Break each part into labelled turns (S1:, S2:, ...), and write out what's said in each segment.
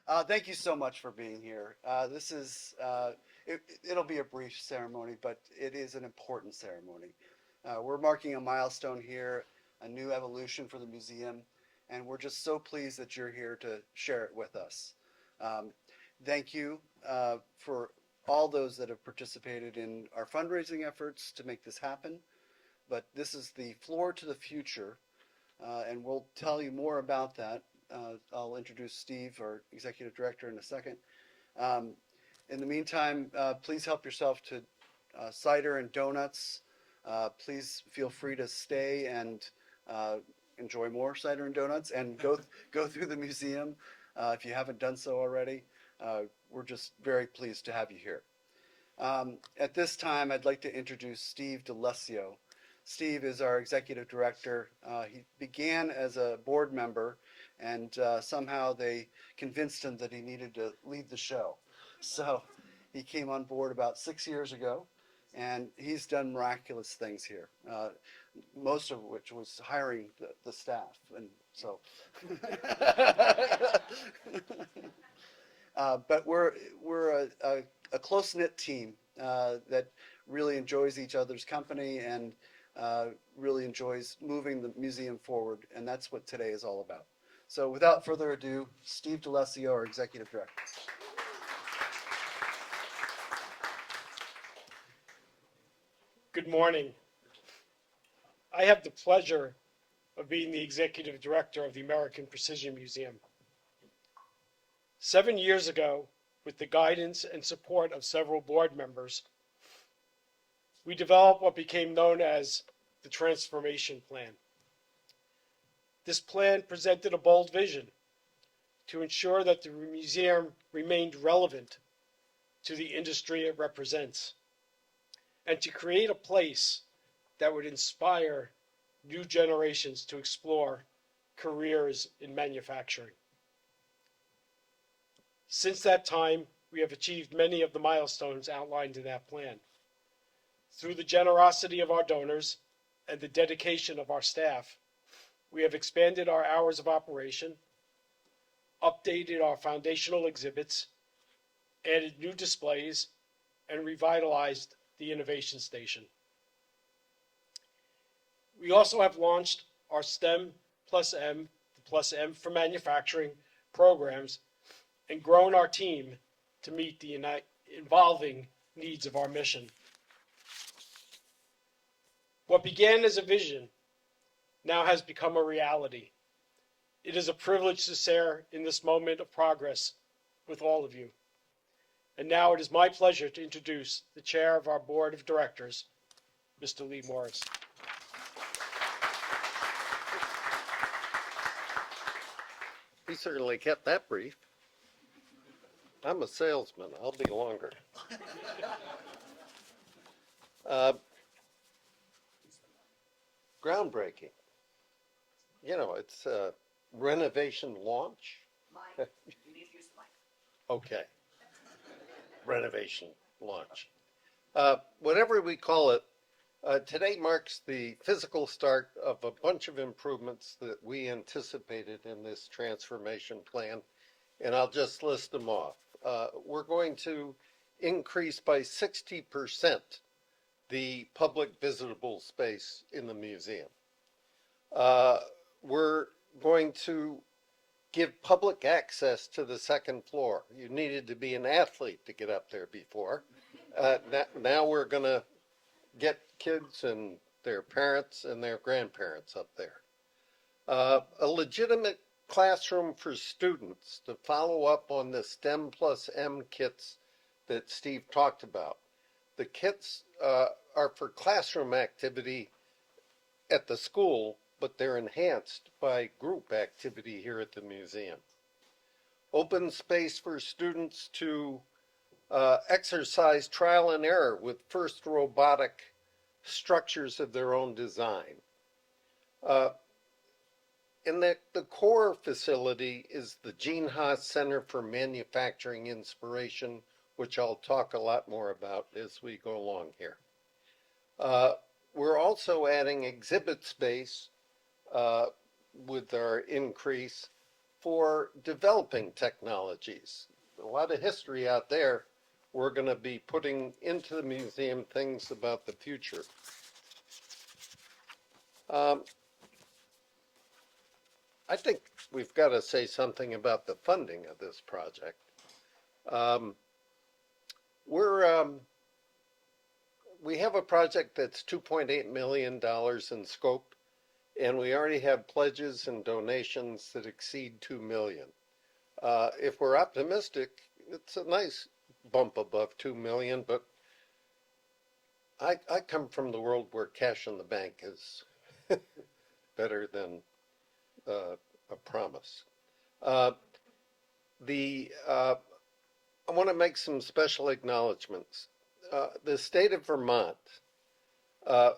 S1: Thank you so much for being here. It'll be a brief ceremony, but it is an important ceremony. We're marking a milestone here, a new evolution for the museum, and we're just so pleased that you're here to share it with us. Um, Thank you for all those that have participated in our fundraising efforts to make this happen. But this is the floor to the future, and we'll tell you more about that. I'll introduce Steve, our executive director, in a second. Um, in the meantime, please help yourself to cider and donuts. Please feel free to stay and enjoy more cider and donuts and go through the museum if you haven't done so already. We're just very pleased to have you here. At this time, I'd like to introduce Steve DeLessio. Steve is our executive director. He began as a board member, and somehow they convinced him that he needed to lead the show. So he came on board about 6 years ago, and he's done miraculous things here, most of which was hiring the staff. And so, but we're a close knit team that really enjoys each other's company and really enjoys moving the museum forward, and that's what today is all about. So without further ado, Steve DeLessio, our Executive Director.
S2: Good morning. I have the pleasure of being the Executive Director of the American Precision Museum. 7 years ago, with the guidance and support of several board members, we developed what became known as the Transformation Plan. This plan presented a bold vision to ensure that the museum remained relevant to the industry it represents, and to create a place that would inspire new generations to explore careers in manufacturing. Since that time, we have achieved many of the milestones outlined in that plan. Through the generosity of our donors and the dedication of our staff, we have expanded our hours of operation, updated our foundational exhibits, added new displays, and revitalized the Innovation Station. We also have launched our STEM plus M, the plus M for manufacturing programs, and grown our team to meet the evolving needs of our mission. What began as a vision now has become a reality. It is a privilege to share in this moment of progress with all of you. And now it is my pleasure to introduce the chair of our board of directors, Mr. Lee Morris.
S3: He certainly kept that brief. I'm a salesman. I'll be longer. Groundbreaking. You know, it's a renovation launch.
S4: Mike, you need to use the mic.
S3: Okay. Renovation launch. Whatever we call it, today marks the physical start of a bunch of improvements that we anticipated in this transformation plan, and I'll just list them off. We're going to increase by 60% the public visitable space in the museum. We're going to give public access to the second floor. You needed to be an athlete to get up there before. Now we're going to get kids and their parents and their grandparents up there. A legitimate classroom for students to follow up on the STEM plus M kits that Steve talked about. The kits are for classroom activity at the school, but they're enhanced by group activity here at the museum. Open space for students to exercise trial and error with first robotic structures of their own design. And the core facility is the Gene Haas Center for Manufacturing Inspiration, which I'll talk a lot more about as we go along here. We're also adding exhibit space with our increase for developing technologies. A lot of history out there. We're going to be putting into the museum things about the future. Um, I think we've got to say something about the funding of this project. Um, we're we have a project that's $2.8 million in scope, and we already have pledges and donations that exceed 2 million. If we're optimistic, it's a nice bump above 2 million, but I come from the world where cash in the bank is better than a promise. Uh, I want to make some special acknowledgments. The state of Vermont uh,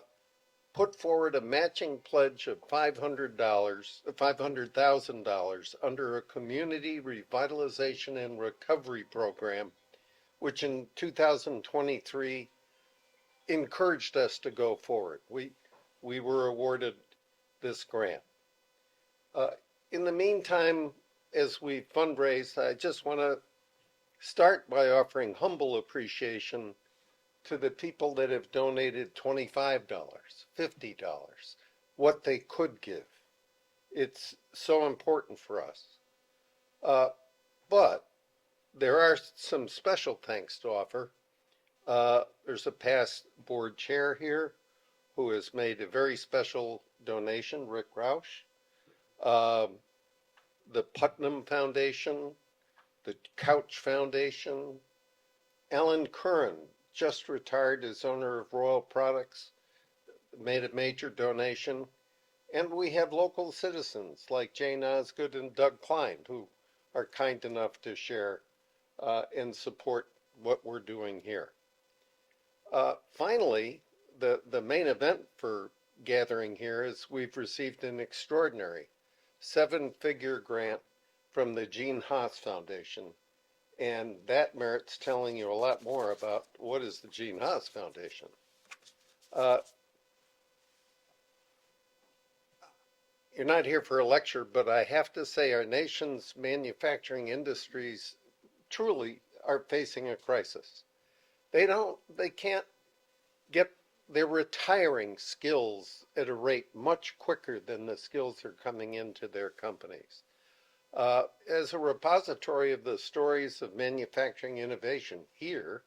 S3: put forward a matching pledge of $500,000 under a community revitalization and recovery program, which in 2023 encouraged us to go forward. We were awarded this grant. Uh, in the meantime, as we fundraise, I just want to start by offering humble appreciation to the people that have donated $25, $50, what they could give. It's so important for us. But there are some special thanks to offer. There's a past board chair here who has made a very special donation, Rick Roush. The Putnam Foundation, the Couch Foundation, Alan Curran, just retired as owner of Royal Products, made a major donation. And we have local citizens like Jane Osgood and Doug Klein who are kind enough to share and support what we're doing here. Finally, the main event for gathering here is we've received an extraordinary 7-figure grant from the Gene Haas Foundation. And that merits telling you a lot more about what is the Gene Haas Foundation. You're not here for a lecture, but I have to say our nation's manufacturing industries truly are facing a crisis. They can't get, they're retiring skills at a rate much quicker than the skills are coming into their companies. As a repository of the stories of manufacturing innovation here,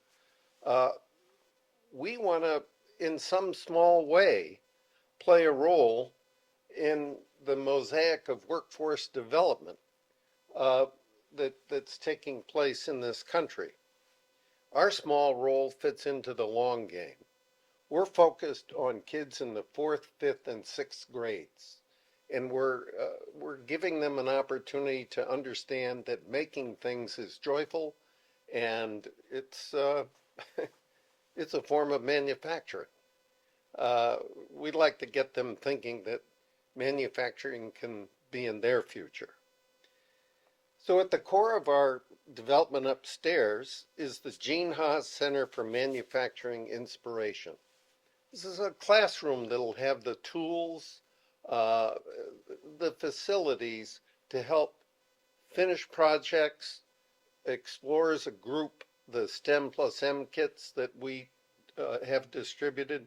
S3: we want to, in some small way, play a role in the mosaic of workforce development that's taking place in this country. Our small role fits into the long game. We're focused on kids in the 4th, 5th, and 6th grades. And we're giving them an opportunity to understand that making things is joyful, and it's it's a form of manufacturing. We'd like to get them thinking that manufacturing can be in their future. So at the core of our development upstairs is the Gene Haas Center for Manufacturing Inspiration. This is a classroom that'll have the tools, the facilities to help finish projects, explore as a group the STEM plus M kits that we have distributed.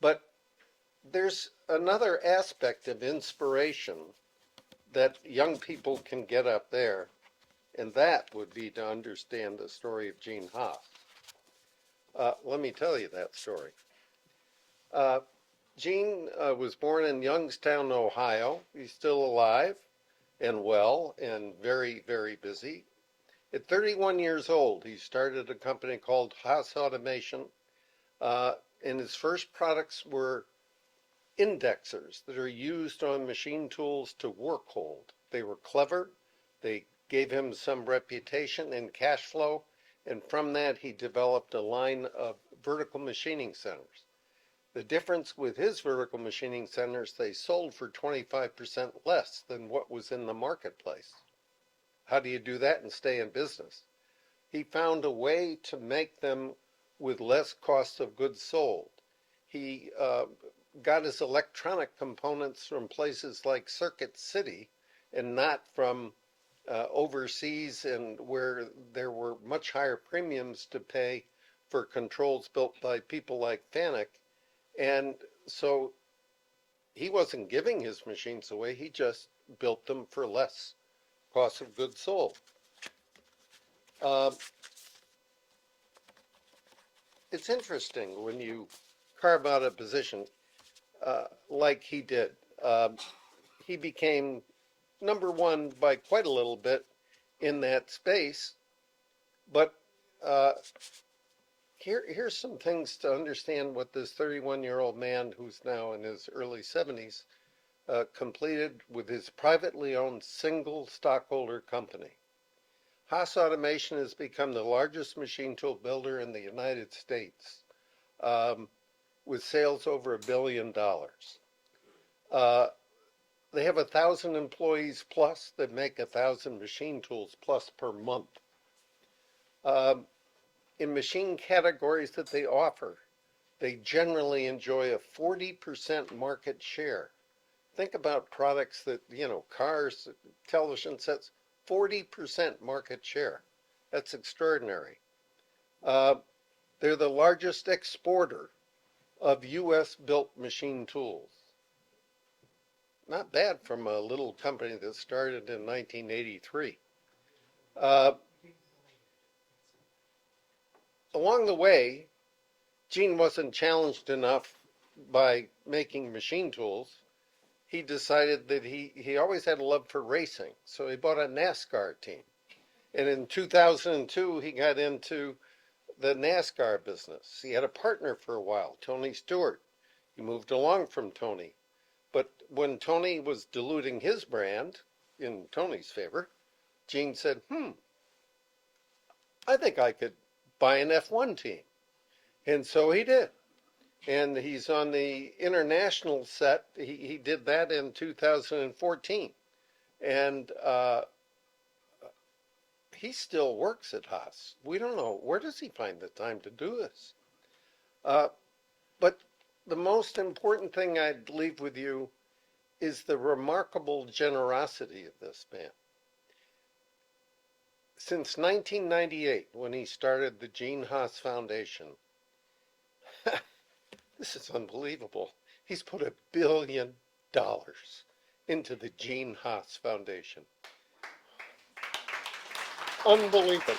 S3: But there's another aspect of inspiration that young people can get up there, and that would be to understand the story of Gene Haas. Let me tell you that story. Gene was born in Youngstown, Ohio. He's still alive and well and very, very busy. At 31 years old, he started a company called Haas Automation, and his first products were indexers that are used on machine tools to work hold. They were clever. They gave him some reputation and cash flow, and from that he developed a line of vertical machining centers. The difference with his vertical machining centers, they sold for 25% less than what was in the marketplace. How do you do that and stay in business? He found a way to make them with less cost of goods sold. He got his electronic components from places like Circuit City and not from overseas, and where there were much higher premiums to pay for controls built by people like Fanuc. And so he wasn't giving his machines away, he just built them for less cost of goods sold. It's interesting when you carve out a position like he did. He became number one by quite a little bit in that space. But uh, here's some things to understand what this 31-year-old man, who's now in his early 70s, completed with his privately owned single stockholder company. Haas Automation has become the largest machine tool builder in the United States, with sales over $1 billion. They have 1,000 employees plus that make 1,000 machine tools plus per month. In machine categories that they offer, they generally enjoy a 40% market share. Think about products that, cars, television sets, 40% market share. That's extraordinary. They're the largest exporter of U.S. built machine tools. Not bad from a little company that started in 1983. Along the way, Gene wasn't challenged enough by making machine tools. He decided that he always had a love for racing, so he bought a NASCAR team. And in 2002, he got into the NASCAR business. He had a partner for a while, Tony Stewart. He moved along from Tony. But when Tony was diluting his brand in Tony's favor, Gene said, I think I could buy an F1 team. And so he did. And he's on the international set. He did that in 2014. And he still works at Haas. We don't know, where does he find the time to do this? But the most important thing I'd leave with you is the remarkable generosity of this man. Since 1998, when he started the Gene Haas Foundation, this is unbelievable. He's put $1 billion into the Gene Haas Foundation. Unbelievable.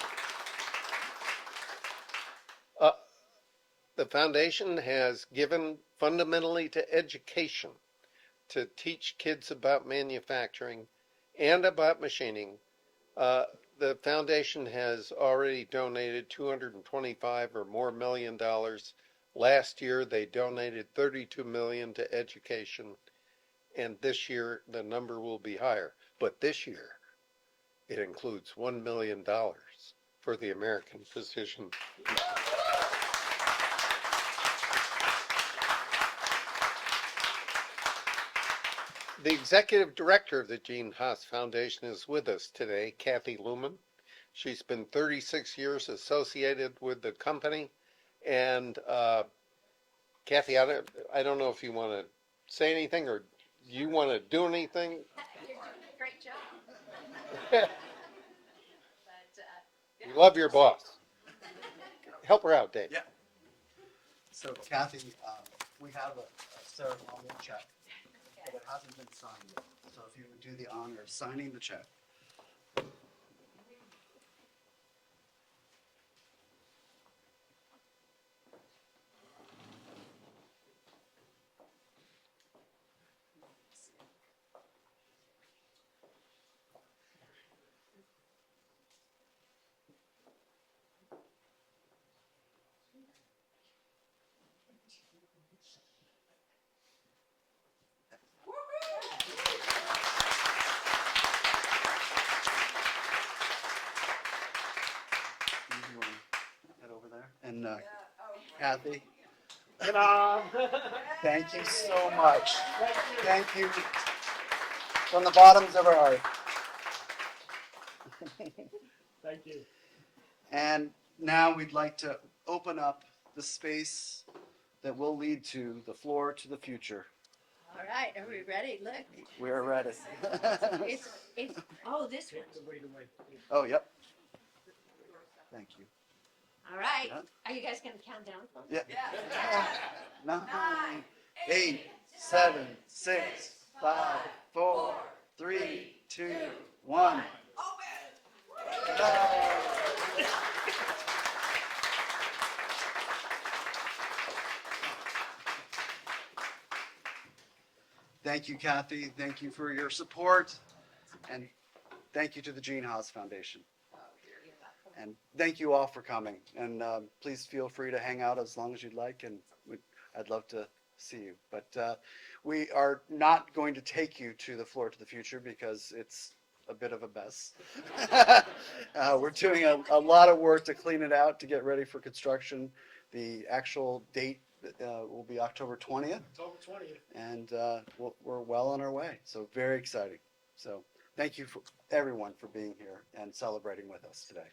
S3: The foundation has given fundamentally to education, to teach kids about manufacturing and about machining. The foundation has already donated $225 or more million. Last year, they donated $32 million to education, and this year the number will be higher. But this year, it includes $1 million for the American Precision. The executive director of the Gene Haas Foundation is with us today, Kathy Luman. She's been 36 years associated with the company. And Kathy, I don't know if you want to say anything or you want to do anything.
S4: Great job.
S3: We love your boss. Help her out, Dave.
S1: Yeah. So Kathy, we have a ceremonial check, but it hasn't been signed yet. So if you would do the honor of signing the check. You want to head over there? And Kathy,
S2: Ta-da!
S1: thank you so much. Thank you from the bottoms of our heart.
S2: Thank you.
S1: And now we'd like to open up the space that will lead to the floor to the future.
S5: All right, are we ready? Look,
S1: We are ready.
S5: it's, oh, this one.
S1: Oh, yep. Thank you.
S5: All right.
S1: Yeah.
S5: Are you guys gonna count down for me?
S1: Yeah. 9, 8, 7, 6, 5, 4, 3, 2, 1. Thank you, Kathy. Thank you for your support. And thank you to the Gene Haas Foundation. And thank you all for coming. And please feel free to hang out as long as you'd like, and I'd love to see you. But we are not going to take you to the Floor to the Future because it's a bit of a mess. We're doing a lot of work to clean it out to get ready for construction. The actual date will be October 20th.
S2: October 20th.
S1: And we're well on our way. So very exciting. So thank you for everyone for being here and celebrating with us today.